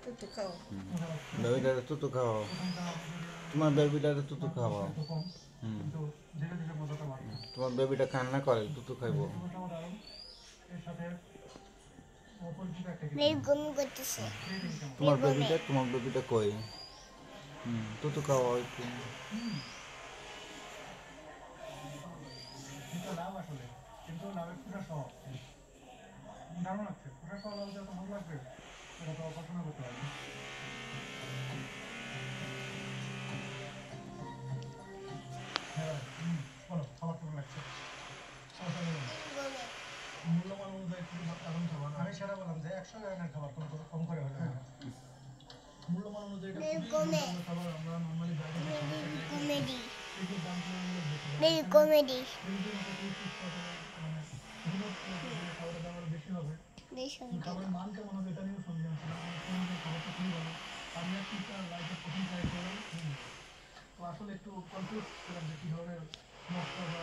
তুতু খাও। বেবিটারে তুতু খাওয়াও, তোমার বেবিটারে তুতু খাওয়াও। তোমার বেবিটা কান্না করে, তুতু খাইব। নির্গমি করতেছে। তোমার বেবিটা কই? তুতু খাওয়াও একটু। লাভ আসলে কিন্তু লাভের খোসা সহ দারুণ লাগছে। খোসা সহ লাভ যত ভালো লাগবে এটা তো অপারেশন করতে পারবে। হ্যাঁ বলো খাবার কেমন লাগছে? মূল্যমান অনুযায়ী কিন্তু এমন খাবার আমি সেটা বললাম যে 100 গ্রামের খাবার কোনো কম করে হলে না। মূল্যমান অনুযায়ী খাবার আমরা নর্মালি বাইরে কমেডি এগুলোর দাম মেরি কমেডি খাবারের দাম আরো বেশি হবে। বেশি খাবারের মান কেমন হবে এটা নিয়েও সন্দেহ ছিল। খাবারটা খুবই ভালো। আমি আর কি লাইফে প্রথম ট্রাই করলাম। তো আসলে একটু কনফিউজ ছিলাম যে কী ধরনের মশলা বা